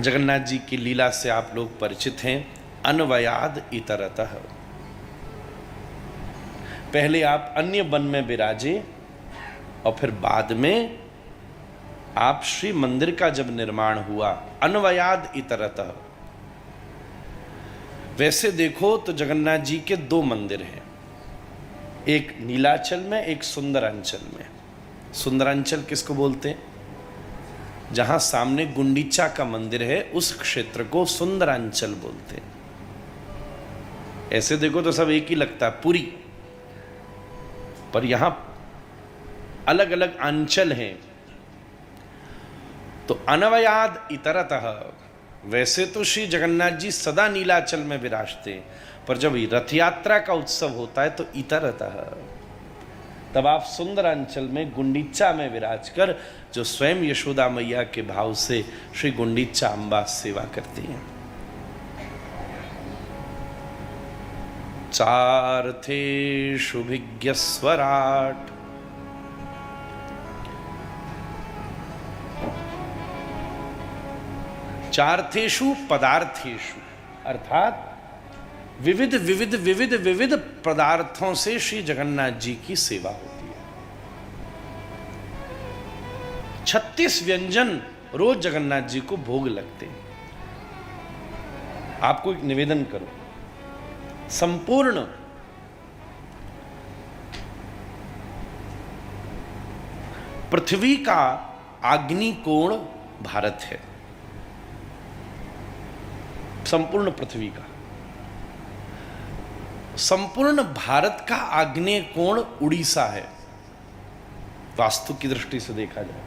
जगन्नाथ जी की लीला से आप लोग परिचित हैं। अन्वयाद इतरतः, पहले आप अन्य वन में विराजे और फिर बाद में आप श्री मंदिर का जब निर्माण हुआ, अन्वयाद इतरतः। वैसे देखो तो जगन्नाथ जी के दो मंदिर हैं, एक नीलाचल में, एक सुंदरांचल में। सुंदरांचल किसको बोलते हैं? जहां सामने गुंडीचा का मंदिर है उस क्षेत्र को सुंदरांचल बोलते हैं। ऐसे देखो तो सब एक ही लगता है, पुरी, पर यहां अलग अलग अंचल हैं। तो अन्वयाद इतरतः, वैसे तो श्री जगन्नाथ जी सदा नीलाचल में विराजते हैं, पर जब रथ यात्रा का उत्सव होता है तो इतरतः, तब आप सुंदरांचल में गुंडीचा में विराज कर जो स्वयं यशोदा मैया के भाव से श्री गुंडीचा अम्बा सेवा करती हैं। चार्थेषु भिज्ञस्वराट्, चार्थेषु पदार्थेषु, अर्थात विविध विविध विविध विविध पदार्थों से श्री जगन्नाथ जी की सेवा होती है। 36 व्यंजन रोज जगन्नाथ जी को भोग लगते हैं। आपको एक निवेदन करो, संपूर्ण पृथ्वी का अग्निकोण भारत है, संपूर्ण पृथ्वी का। संपूर्ण भारत का आग्नेय कोण उड़ीसा है, वास्तु की दृष्टि से देखा जाए।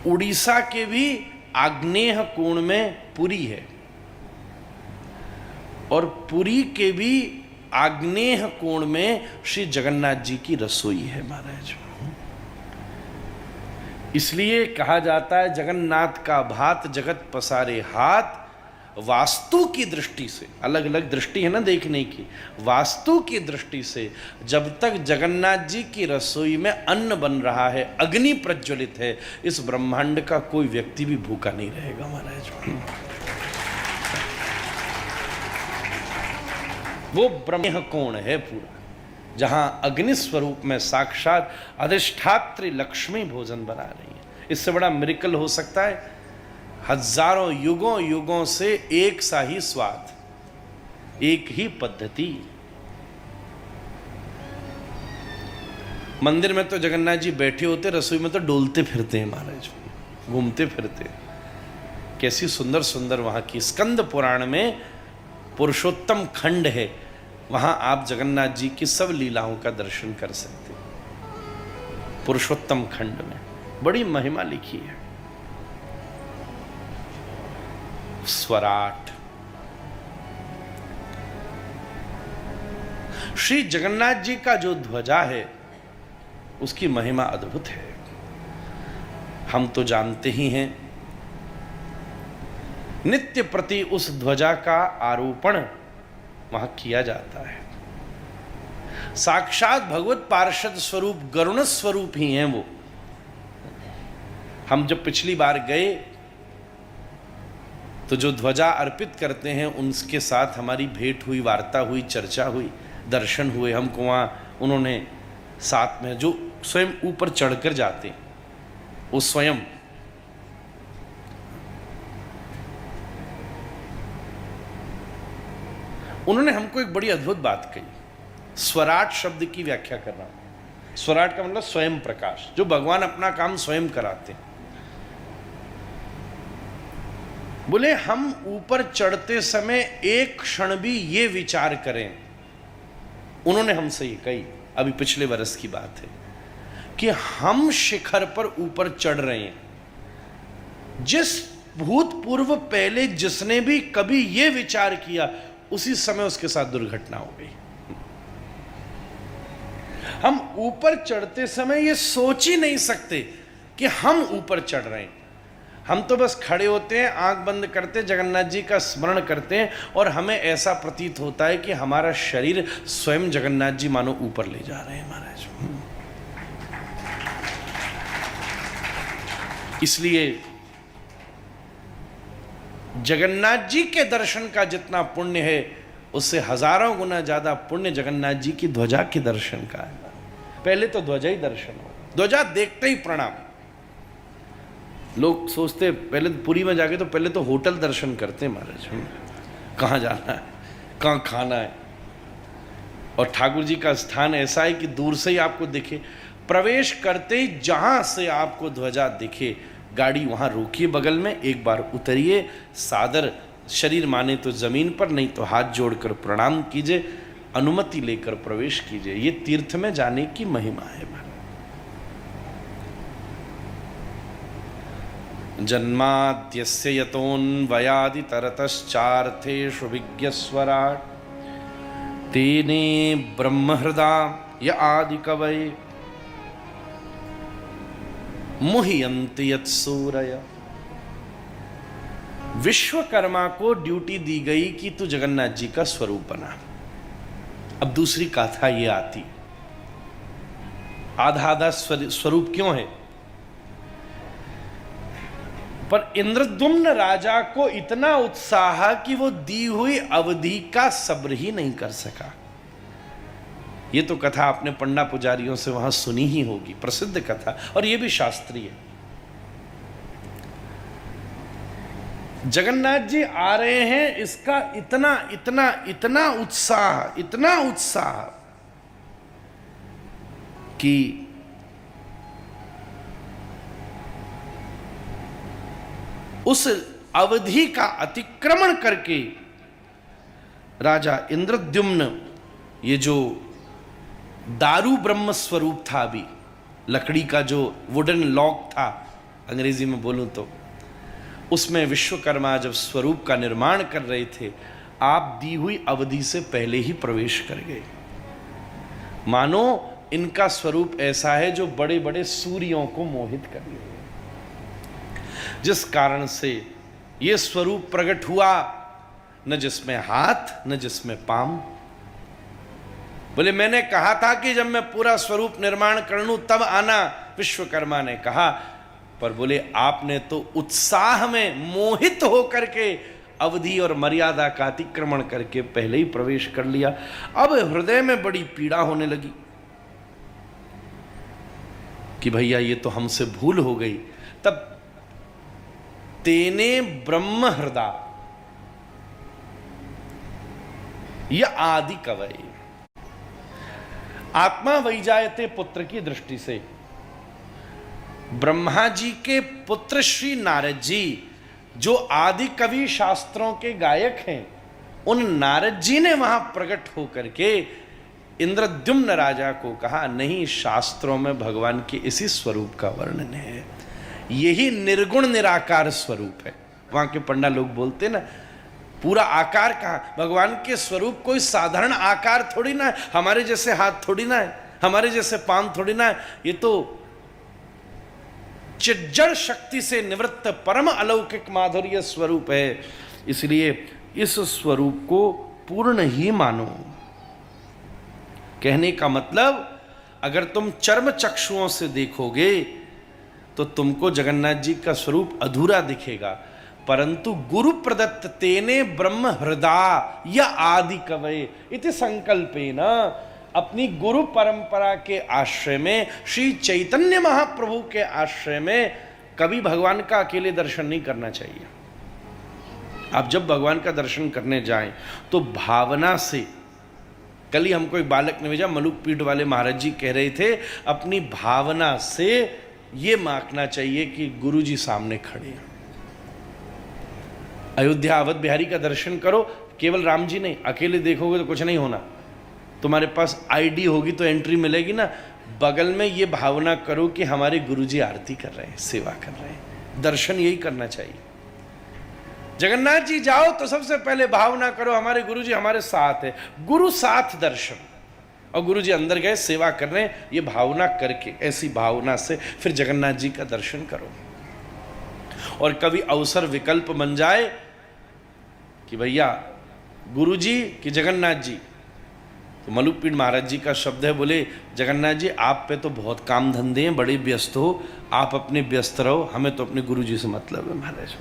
उड़ीसा के भी आग्नेय कोण में पुरी है और पुरी के भी आग्नेय कोण में श्री जगन्नाथ जी की रसोई है महाराज। इसलिए कहा जाता है जगन्नाथ का भात जगत पसारे हाथ। वास्तु की दृष्टि से, अलग अलग दृष्टि है ना देखने की, वास्तु की दृष्टि से जब तक जगन्नाथ जी की रसोई में अन्न बन रहा है, अग्नि प्रज्वलित है, इस ब्रह्मांड का कोई व्यक्ति भी भूखा नहीं रहेगा महाराज। वो ब्रह्म कोण है पूरा, जहां अग्नि स्वरूप में साक्षात अधिष्ठात्री लक्ष्मी भोजन बना रही है। इससे बड़ा मिरेकल हो सकता है? हजारों युगों युगों से एक सा ही स्वाद, एक ही पद्धति। मंदिर में तो जगन्नाथ जी बैठे होते, रसोई में तो डोलते फिरते हैं महाराज, घूमते फिरते। कैसी सुंदर सुंदर वहां की, स्कंद पुराण में पुरुषोत्तम खंड है, वहां आप जगन्नाथ जी की सब लीलाओं का दर्शन कर सकते हैं। पुरुषोत्तम खंड में बड़ी महिमा लिखी है। स्वराट, श्री जगन्नाथ जी का जो ध्वजा है उसकी महिमा अद्भुत है। हम तो जानते ही हैं, नित्य प्रति उस ध्वजा का आरोपण वहां किया जाता है। साक्षात भगवत पार्षद स्वरूप गरुण स्वरूप ही हैं वो। हम जब पिछली बार गए तो जो ध्वजा अर्पित करते हैं उनके साथ हमारी भेंट हुई, वार्ता हुई, चर्चा हुई, दर्शन हुए। हमको वहाँ उन्होंने साथ में जो स्वयं ऊपर चढ़कर जाते हैं, वो स्वयं उन्होंने हमको एक बड़ी अद्भुत बात कही। स्वराट शब्द की व्याख्या कर रहा हूं। स्वराट का मतलब स्वयं प्रकाश, जो भगवान अपना काम स्वयं कराते हैं। बोले हम ऊपर चढ़ते समय एक क्षण भी ये विचार करें, उन्होंने हमसे ये कही, अभी पिछले वर्ष की बात है, कि हम शिखर पर ऊपर चढ़ रहे हैं। जिस भूतपूर्व पहले जिसने भी कभी ये विचार किया, उसी समय उसके साथ दुर्घटना हो गई। हम ऊपर चढ़ते समय ये सोच ही नहीं सकते कि हम ऊपर चढ़ रहे हैं। हम तो बस खड़े होते हैं, आंख बंद करते, जगन्नाथ जी का स्मरण करते हैं और हमें ऐसा प्रतीत होता है कि हमारा शरीर स्वयं जगन्नाथ जी मानो ऊपर ले जा रहे हैं महाराज। इसलिए जगन्नाथ जी के दर्शन का जितना पुण्य है उससे हजारों गुना ज्यादा पुण्य जगन्नाथ जी की ध्वजा के दर्शन का है। पहले तो ध्वजा ही दर्शन हो, ध्वजा देखते ही प्रणाम। लोग सोचते पहले पुरी में जाके तो पहले तो होटल दर्शन करते हैं महाराज, कहाँ जाना है, कहाँ खाना है। और ठाकुर जी का स्थान ऐसा है कि दूर से ही आपको दिखे, प्रवेश करते ही जहां से आपको ध्वजा दिखे गाड़ी वहां रोकिए बगल में, एक बार उतरिए, सादर शरीर माने तो जमीन पर, नहीं तो हाथ जोड़कर प्रणाम कीजिए, अनुमति लेकर प्रवेश कीजिए। ये तीर्थ में जाने की महिमा है। जन्माद्यस्य यतोऽन्वयादितरतश्चार्थेषु विज्ञस्वराट् तेने ब्रह्महृदा य आदिकवये मुह्यन्ति यत्सूरय। विश्वकर्मा को ड्यूटी दी गई कि तू जगन्नाथ जी का स्वरूप बना। अब दूसरी कथा ये आती, आधा आधा स्वरूप क्यों है? पर इंद्रद्युम्न राजा को इतना उत्साह कि वो दी हुई अवधि का सब्र ही नहीं कर सका। ये तो कथा आपने पंडा पुजारियों से वहां सुनी ही होगी, प्रसिद्ध कथा, और ये भी शास्त्रीय। जगन्नाथ जी आ रहे हैं, इसका इतना इतना इतना उत्साह कि उस अवधि का अतिक्रमण करके राजा इंद्रद्युम्न, ये जो दारू ब्रह्म स्वरूप था, अभी लकड़ी का जो वुडन लॉक था अंग्रेजी में बोलूं तो, उसमें विश्वकर्मा जब स्वरूप का निर्माण कर रहे थे, आप दी हुई अवधि से पहले ही प्रवेश कर गए। मानो इनका स्वरूप ऐसा है जो बड़े बड़े सूर्यों को मोहित कर ले, जिस कारण से ये स्वरूप प्रकट हुआ, न जिसमें हाथ न जिसमें पांव। बोले मैंने कहा था कि जब मैं पूरा स्वरूप निर्माण कर लूं तब आना, विश्वकर्मा ने कहा, पर बोले आपने तो उत्साह में मोहित होकर के अवधि और मर्यादा का अतिक्रमण करके पहले ही प्रवेश कर लिया। अब हृदय में बड़ी पीड़ा होने लगी कि भैया ये तो हमसे भूल हो गई। तब तेने ब्रह्म हृदय यह आदि कवये, आत्मा वैजायते पुत्र की दृष्टि से ब्रह्मा जी के पुत्र श्री नारद जी, जो आदि कवि शास्त्रों के गायक हैं, उन नारद जी ने वहां प्रकट होकर के इंद्रद्युम्न राजा को कहा, नहीं, शास्त्रों में भगवान के इसी स्वरूप का वर्णन है, यही निर्गुण निराकार स्वरूप है। वहां के पंडा लोग बोलते ना, पूरा आकार कहा, भगवान के स्वरूप कोई साधारण आकार थोड़ी ना है, हमारे जैसे हाथ थोड़ी ना है, हमारे जैसे पांव थोड़ी ना है, ये तो चिज्जड़ शक्ति से निवृत्त परम अलौकिक माधुर्य स्वरूप है। इसलिए इस स्वरूप को पूर्ण ही मानो। कहने का मतलब, अगर तुम चर्म चक्षुओं से देखोगे तो तुमको जगन्नाथ जी का स्वरूप अधूरा दिखेगा, परंतु गुरु प्रदत्त तेने ब्रह्म हृदय या आदि कवये इति संकल्पेन, अपनी गुरु परंपरा के आश्रय में, श्री चैतन्य महाप्रभु के आश्रय में कभी भगवान का अकेले दर्शन नहीं करना चाहिए। आप जब भगवान का दर्शन करने जाएं तो भावना से, कल ही हमको एक बालक ने भेजा, मलुक पीठ वाले महाराज जी कह रहे थे, अपनी भावना से ये मांगना चाहिए कि गुरु जी सामने खड़े हैं। अयोध्या अवध बिहारी का दर्शन करो, केवल राम जी नहीं, अकेले देखोगे तो कुछ नहीं होना। तुम्हारे पास आईडी होगी तो एंट्री मिलेगी ना। बगल में ये भावना करो कि हमारे गुरुजी आरती कर रहे हैं, सेवा कर रहे हैं, दर्शन यही करना चाहिए। जगन्नाथ जी जाओ तो सबसे पहले भावना करो हमारे गुरुजी हमारे साथ है, गुरु साथ दर्शन, और गुरुजी अंदर गए सेवा कर रहे हैं, ये भावना करके, ऐसी भावना से फिर जगन्नाथ जी का दर्शन करो। और कभी अवसर विकल्प बन जाए कि भैया गुरुजी कि जगन्नाथ जी, तो मलुकपीठ महाराज जी का शब्द है, बोले जगन्नाथ जी आप पे तो बहुत काम धंधे हैं, बड़े व्यस्त हो, आप अपने व्यस्त रहो, हमें तो अपने गुरु जी से मतलब है महाराज।